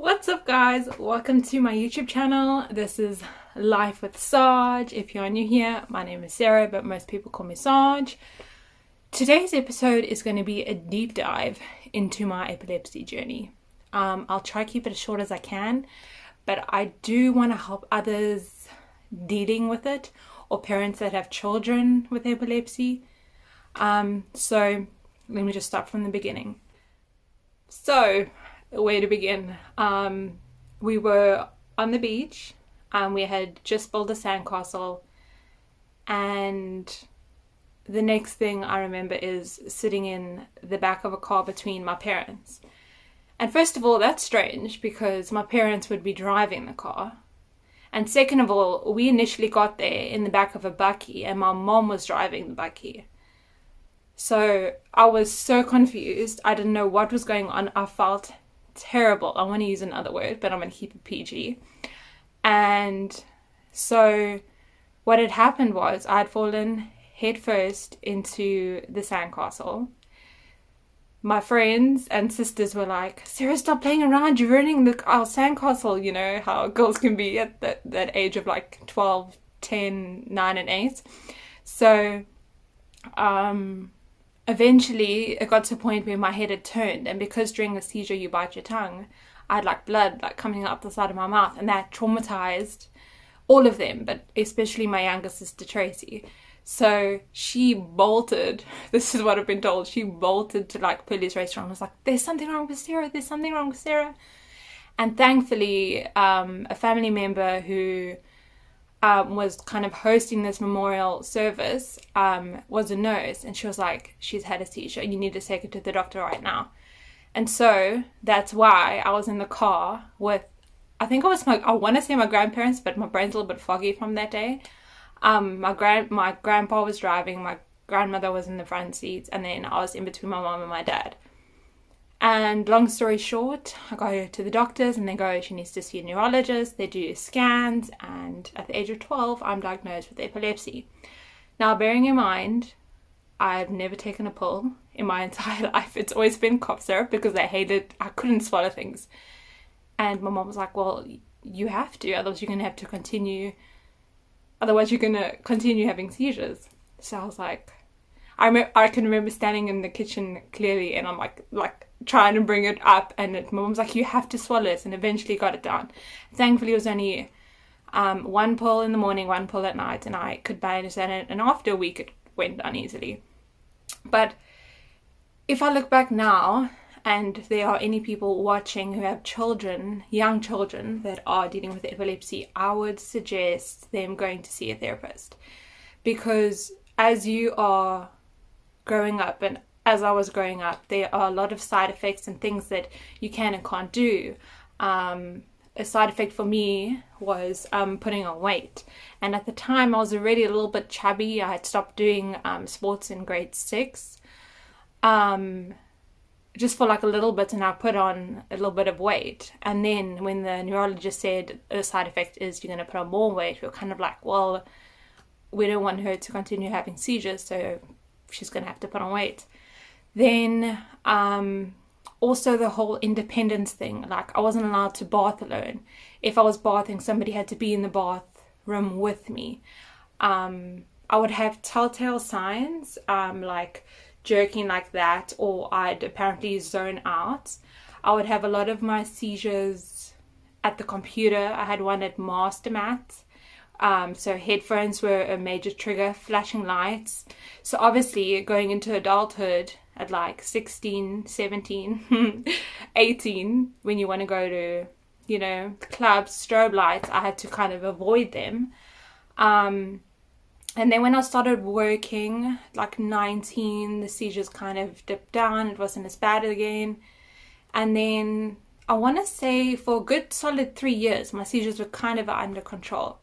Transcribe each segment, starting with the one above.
What's up guys, welcome to my YouTube channel. This is Life with Sarge. If you're new here, my name is Sarah, but most people call me Sarge. Today's episode is going to be a deep dive into my epilepsy journey. I'll try to keep it as short as I can, but I do want to help others dealing with it or parents that have children with epilepsy. So let me just start from the beginning. So where to begin? We were on the beach. We had just built a sandcastle, and the next thing I remember is sitting in the back of a car between my parents. And first of all, that's strange because my parents would be driving the car. And second of all, we initially got there in the back of a bakkie and my mom was driving the bakkie. So I was so confused. I didn't know what was going on. I felt terrible. I want to use another word, but I'm going to keep it PG. And so what had happened was I had fallen headfirst into the sandcastle. My friends and sisters were like, Sarah, stop playing around. You're ruining our sandcastle. You know how girls can be at that age of like 12, 10, 9 and 8. So eventually it got to a point where my head had turned, and because during the seizure you bite your tongue, I had like blood like coming up the side of my mouth, and that traumatized all of them, but especially my younger sister Tracy. So she bolted, this is what I've been told, she bolted to like police restaurant and was like, there's something wrong with Sarah, there's something wrong with Sarah. And thankfully a family member who was kind of hosting this memorial service, was a nurse, and she was like, she's had a seizure, you need to take her to the doctor right now. And so that's why I was in the car with, I think it was I want to say my grandparents, but my brain's a little bit foggy from that day. My grandpa was driving, my grandmother was in the front seats, and then I was in between my mom and my dad. And long story short, I go to the doctors and they go, she needs to see a neurologist. They do scans, and at the age of 12, I'm diagnosed with epilepsy. Now, bearing in mind, I've never taken a pill in my entire life. It's always been cough syrup because I hated, I couldn't swallow things. And my mom was like, well, you have to, otherwise you're going to continue having seizures. So I was like, I can remember standing in the kitchen clearly, and I'm like trying to bring it up, and my mom's like, you have to swallow it, and eventually got it down. Thankfully it was only one pill in the morning, one pill at night, and I could manage that, and after a week it went down easily. But if I look back now, and there are any people watching who have children, young children that are dealing with epilepsy, I would suggest them going to see a therapist, because as you are growing up, and as I was growing up, there are a lot of side effects and things that you can and can't do. A side effect for me was putting on weight, and at the time I was already a little bit chubby. I had stopped doing sports in grade 6 just for like a little bit, and I put on a little bit of weight. And then when the neurologist said the side effect is you're going to put on more weight, we were kind of like, well, we don't want her to continue having seizures, so she's going to have to put on weight. Then also the whole independence thing, like I wasn't allowed to bath alone. If I was bathing, somebody had to be in the bathroom with me. I would have telltale signs, like jerking like that, or I'd apparently zone out. I would have a lot of my seizures at the computer. I had one at Mastermat. So headphones were a major trigger, flashing lights. So obviously going into adulthood at like 16, 17, 18, when you want to go to, you know, clubs, strobe lights, I had to kind of avoid them. And then when I started working, like 19, the seizures kind of dipped down. It wasn't as bad again. And then I want to say for a good solid 3 years, my seizures were kind of under control.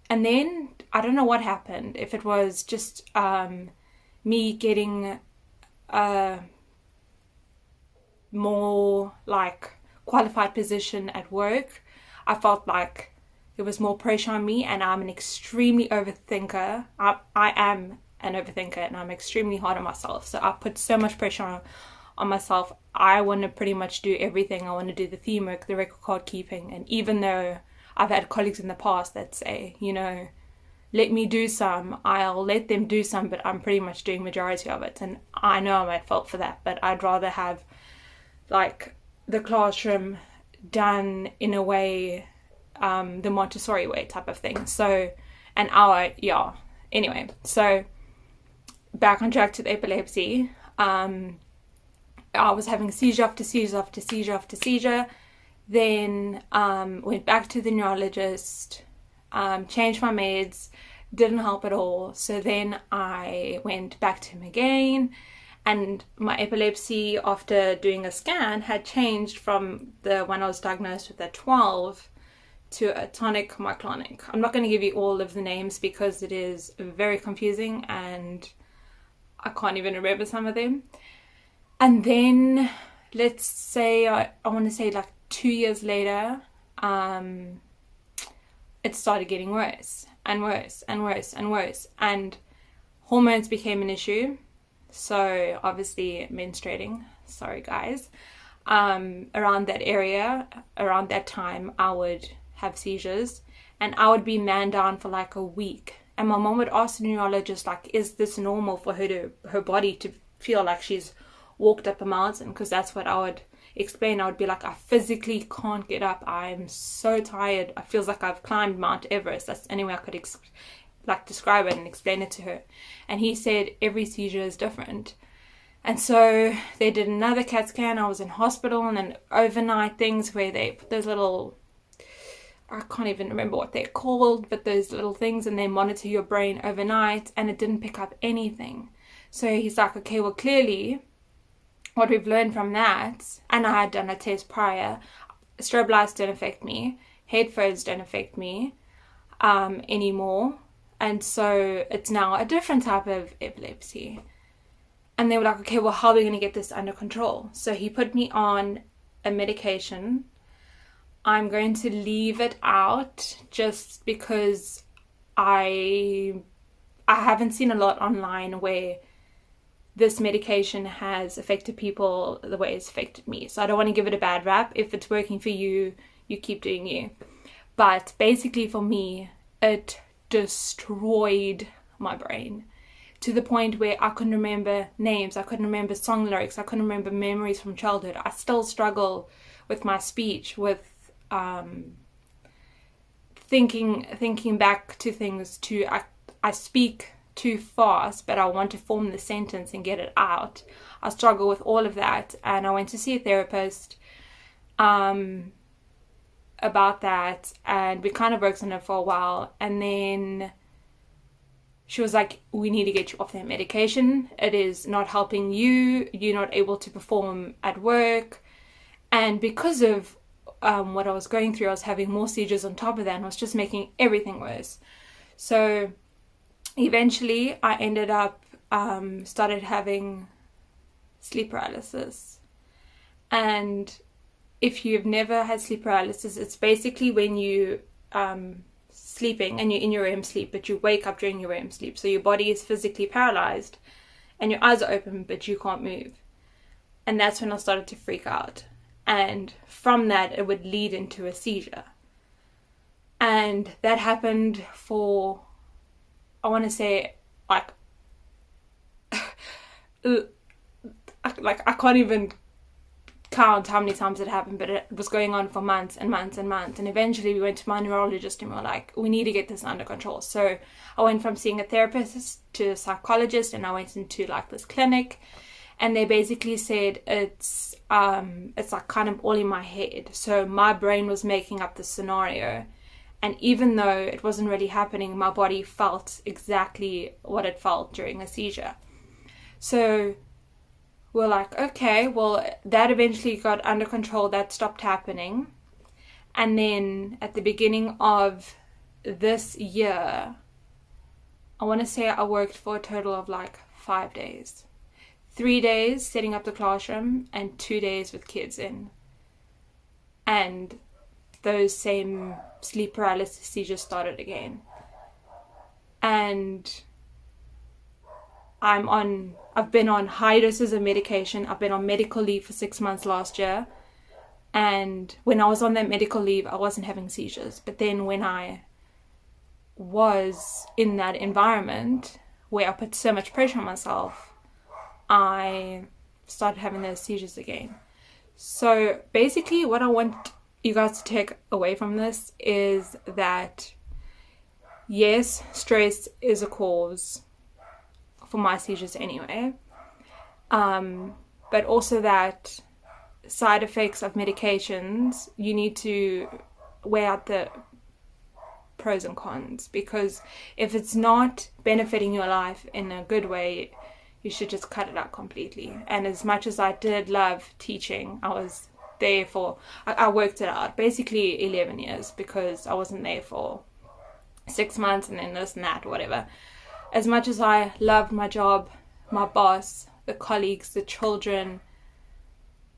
And then I don't know what happened. If it was just me getting a more like qualified position at work, I felt like there was more pressure on me, and I'm an extremely overthinker. I am an overthinker, and I'm extremely hard on myself. So I put so much pressure on myself. I want to pretty much do everything. I want to do the theme work, the record card keeping. And even though I've had colleagues in the past that say, you know, let me do some, I'll let them do some, but I'm pretty much doing majority of it. And I know I'm at fault for that, but I'd rather have like the classroom done in a way, the Montessori way type of thing. So an hour, yeah. Anyway, so back on track to the epilepsy. I was having seizure after seizure after seizure after seizure. Then went back to the neurologist, changed my meds, didn't help at all. So then I went back to him again, and my epilepsy after doing a scan had changed from the one I was diagnosed with at 12 to a tonic myoclonic. I'm not going to give you all of the names because it is very confusing and I can't even remember some of them. And then let's say I want to say like 2 years later, it started getting worse and worse and worse and worse, and hormones became an issue. So obviously menstruating, sorry guys, around that area, around that time, I would have seizures and I would be man down for like a week. And my mom would ask the neurologist, like, is this normal for her body to feel like she's walked up a mountain? Because that's what I would explain. I would be like, I physically can't get up. I'm so tired. It feels like I've climbed Mount Everest. That's the only way I could describe it and explain it to her. And he said every seizure is different. And so they did another CAT scan. I was in hospital, and then overnight things where they put those little, I can't even remember what they're called, but those little things, and they monitor your brain overnight, and it didn't pick up anything. So he's like, okay, well, clearly what we've learned from that, and I had done a test prior, strobe lights don't affect me, headphones don't affect me anymore, and so it's now a different type of epilepsy. And they were like, okay, well, how are we going to get this under control? So he put me on a medication. I'm going to leave it out just because I haven't seen a lot online where this medication has affected people the way it's affected me. So I don't want to give it a bad rap. If it's working for you, you keep doing you. But basically for me, it destroyed my brain to the point where I couldn't remember names, I couldn't remember song lyrics, I couldn't remember memories from childhood. I still struggle with my speech, with thinking back to things. I speak too fast, but I want to form the sentence and get it out. I struggle with all of that, and I went to see a therapist about that, and we kind of worked on it for a while, and then she was like, we need to get you off that medication. It is not helping you. You're not able to perform at work. And because of what I was going through, I was having more seizures on top of that, and it was just making everything worse. So eventually I ended up started having sleep paralysis. And if you've never had sleep paralysis, it's basically when you sleeping and you're in your REM sleep, but you wake up during your REM sleep. So your body is physically paralyzed and your eyes are open, but you can't move. And that's when I started to freak out. And from that, it would lead into a seizure. And that happened for, I want to say, I can't even count how many times it happened, but it was going on for months and months and months. And eventually we went to my neurologist and we were like, we need to get this under control. So I went from seeing a therapist to a psychologist, and I went into like this clinic, and they basically said it's like kind of all in my head. So my brain was making up the scenario, and even though it wasn't really happening, my body felt exactly what it felt during a seizure. So we're like, okay, well, that eventually got under control. That stopped happening. And then at the beginning of this year, I want to say I worked for a total of like 5 days. 3 days setting up the classroom and 2 days with kids in. And those same sleep paralysis seizures started again. And I've been on high doses of medication. I've been on medical leave for 6 months last year. And when I was on that medical leave, I wasn't having seizures. But then when I was in that environment where I put so much pressure on myself, I started having those seizures again. So basically what I want you guys to take away from this is that, yes, stress is a cause for my seizures anyway. But also that side effects of medications, you need to weigh out the pros and cons, because if it's not benefiting your life in a good way, you should just cut it out completely. And as much as I did love teaching, I was there for, I worked it out, basically 11 years, because I wasn't there for 6 months and then this and that, whatever. As much as I loved my job, my boss, the colleagues, the children,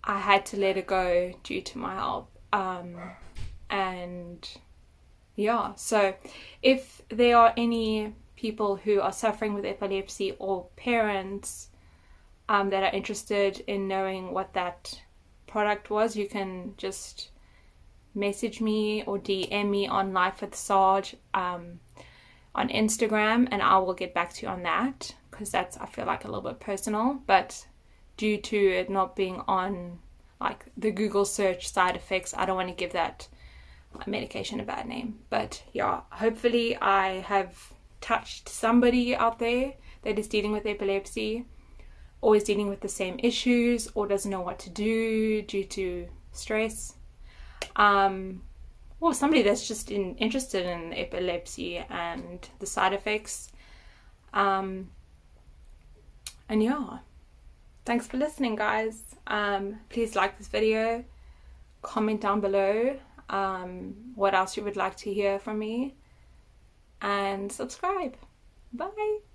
I had to let it go due to my health. And yeah, so if there are any people who are suffering with epilepsy or parents that are interested in knowing what that product was, you can just message me or DM me on Life with Sarge on Instagram, and I will get back to you on that, because that's, I feel like, a little bit personal. But due to it not being on like the Google search side effects, I don't want to give that medication a bad name. But yeah, hopefully I have touched somebody out there that is dealing with epilepsy, or is dealing with the same issues, or doesn't know what to do due to stress, or somebody that's just interested in epilepsy and the side effects. And yeah, thanks for listening, guys. Please like this video, comment down below what else you would like to hear from me, and subscribe. Bye.